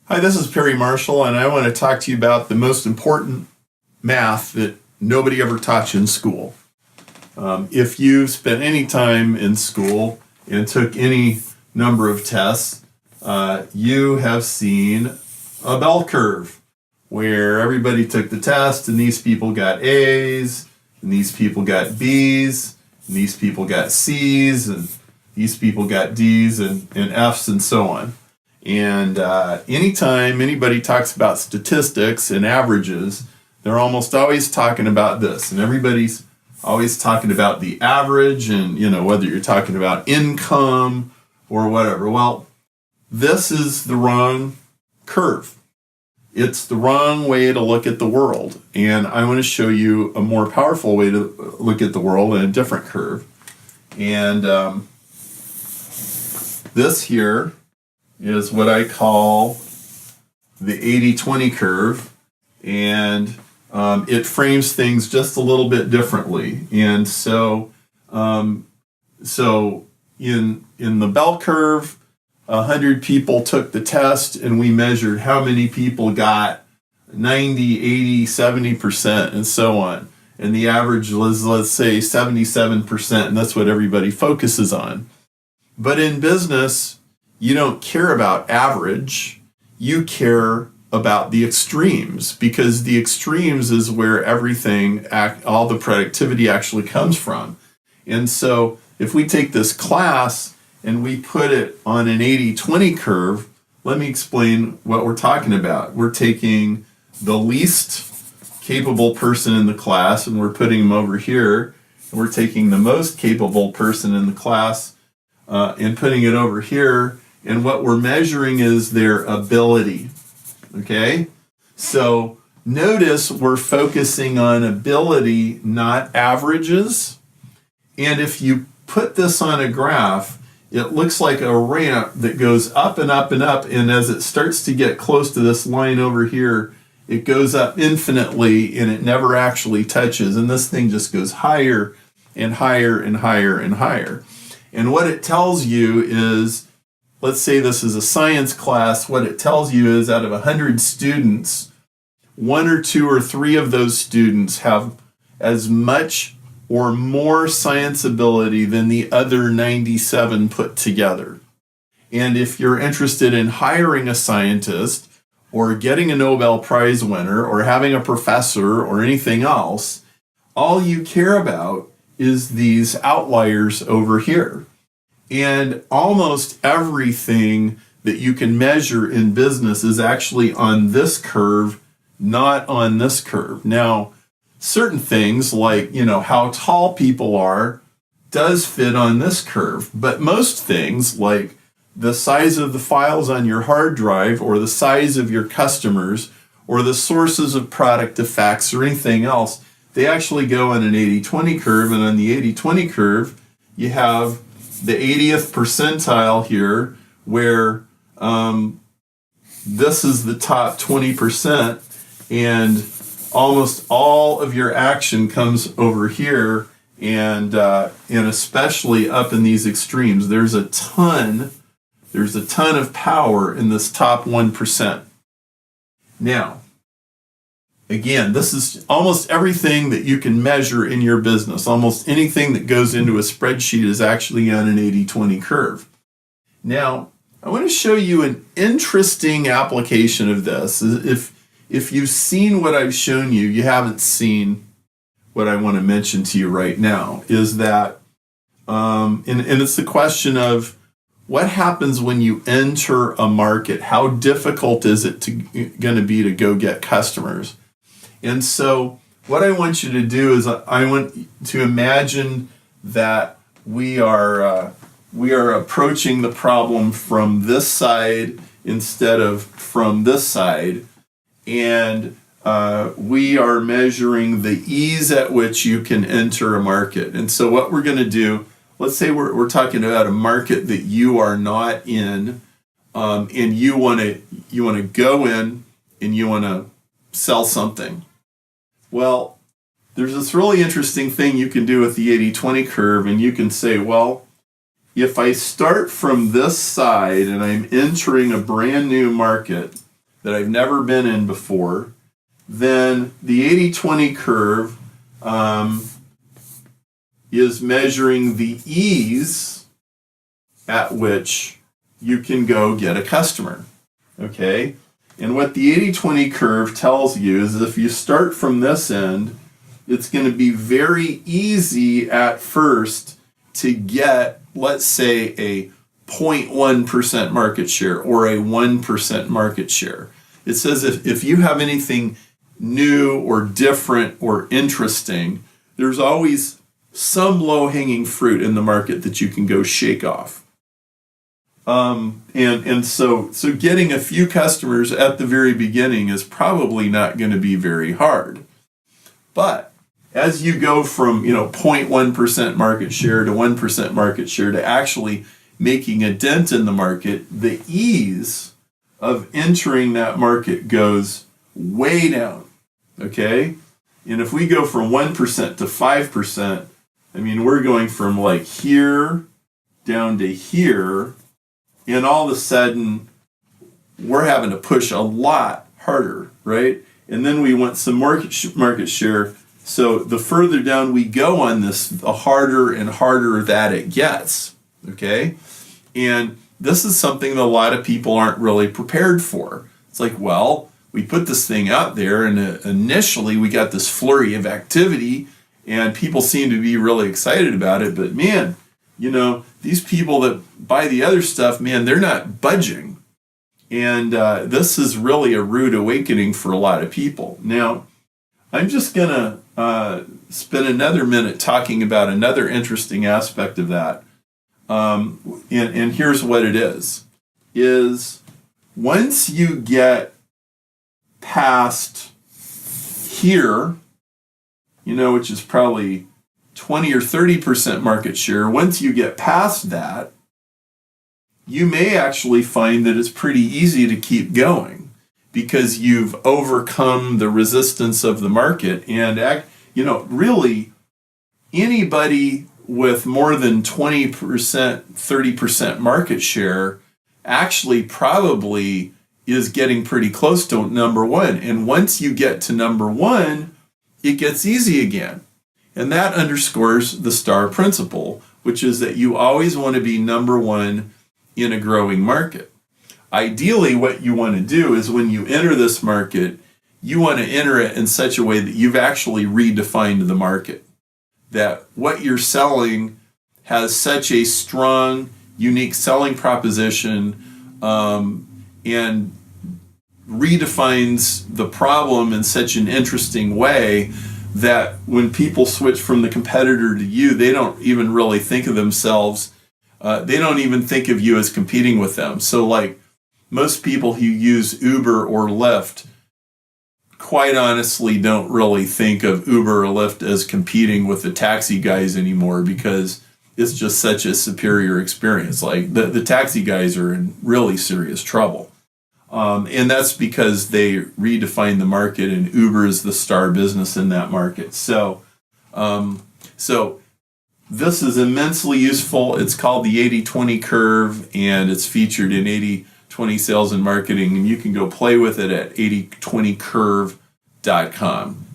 Hi, this is Perry Marshall, and I want to talk to you about the most important math that nobody ever taught you in school. If you spent any time in school and took any number of tests, you have seen a bell curve where everybody took the test and these people got A's, and these people got B's, and these people got C's, and these people got D's and F's and so on. And anytime anybody talks about statistics and averages, they're almost always talking about this. And everybody's always talking about the average and, whether you're talking about income or whatever. Well, this is the wrong curve. It's the wrong way to look at the world. And I want to show you a more powerful way to look at the world in a different curve. And this here is what I call the 80-20 curve, and it frames things just a little bit differently. And so in the bell curve, 100 people took the test, and we measured how many people got 90, 80, 70%, and so on. And the average was, let's say, 77%, and that's what everybody focuses on. But in business, you don't care about average, you care about the extremes, because the extremes is where all the productivity actually comes from. And so if we take this class and we put it on an 80-20 curve, let me explain what we're talking about. We're taking the least capable person in the class and we're putting them over here, and we're taking the most capable person in the class and putting it over here. And what we're measuring is their ability, okay? So notice we're focusing on ability, not averages. And if you put this on a graph, it looks like a ramp that goes up and up and up. And as it starts to get close to this line over here, it goes up infinitely and it never actually touches. And this thing just goes higher and higher and higher and higher. And what it tells you is, let's say this is a science class, what it tells you is out of 100 students, 1 or 2 or 3 of those students have as much or more science ability than the other 97 put together. And if you're interested in hiring a scientist or getting a Nobel Prize winner or having a professor or anything else, all you care about is these outliers over here. And almost everything that you can measure in business is actually on this curve, not on this curve. Now, certain things like, how tall people are does fit on this curve, but most things like the size of the files on your hard drive or the size of your customers or the sources of product effects or anything else, they actually go on an 80-20 curve. And on the 80-20 curve, you have the 80th percentile here, where this is the top 20%, and almost all of your action comes over here, and especially up in these extremes. There's a ton of power in this top 1%. Now, again, this is almost everything that you can measure in your business. Almost anything that goes into a spreadsheet is actually on an 80-20 curve. Now, I want to show you an interesting application of this. If you've seen what I've shown you, you haven't seen what I want to mention to you right now, is that, and it's the question of what happens when you enter a market? How difficult is it going to be to go get customers? And so what I want you to do is I want to imagine that we are approaching the problem from this side instead of from this side. And we are measuring the ease at which you can enter a market. And so what we're going to do, let's say we're talking about a market that you are not in, and you want to go in and you want to sell something. Well, there's this really interesting thing you can do with the 80-20 curve, and you can say, well, if I start from this side and I'm entering a brand new market, that I've never been in before, then the 80/20 curve is measuring the ease at which you can go get a customer. Okay? And what the 80/20 curve tells you is if you start from this end, it's going to be very easy at first to get, let's say, a 0.1% market share or a 1% market share. It says if you have anything new or different or interesting, there's always some low-hanging fruit in the market that you can go shake off. So getting a few customers at the very beginning is probably not going to be very hard. But as you go from 0.1% market share to 1% market share to actually making a dent in the market, the ease of entering that market goes way down. Okay? And if we go from 1% to 5%, I mean, we're going from like here down to here, and all of a sudden we're having to push a lot harder, right? And then we want some market share. So the further down we go on this, the harder and harder that it gets, okay? And this is something that a lot of people aren't really prepared for. It's like, well, we put this thing out there, and initially we got this flurry of activity, and people seem to be really excited about it. But man, these people that buy the other stuff, man, they're not budging. And this is really a rude awakening for a lot of people. Now, I'm just going to spend another minute talking about another interesting aspect of that. And here's what it is once you get past here, which is probably 20 or 30% market share, once you get past that, you may actually find that it's pretty easy to keep going because you've overcome the resistance of the market. And, really, anybody with more than 20%, 30% market share actually probably is getting pretty close to number one. And once you get to number one, it gets easy again. And that underscores the STAR principle, which is that you always want to be number one in a growing market. Ideally, what you want to do is when you enter this market, you want to enter it in such a way that you've actually redefined the market. That what you're selling has such a strong, unique selling proposition and redefines the problem in such an interesting way that when people switch from the competitor to you, they don't even really think of themselves. They don't even think of you as competing with them. So like most people who use Uber or Lyft, quite honestly, don't really think of Uber or Lyft as competing with the taxi guys anymore because it's just such a superior experience. Like the taxi guys are in really serious trouble. And that's because they redefine the market, and Uber is the star business in that market. So this is immensely useful. It's called the 80/20 curve, and it's featured in 80/20 Sales and Marketing, and you can go play with it at 8020curve.com.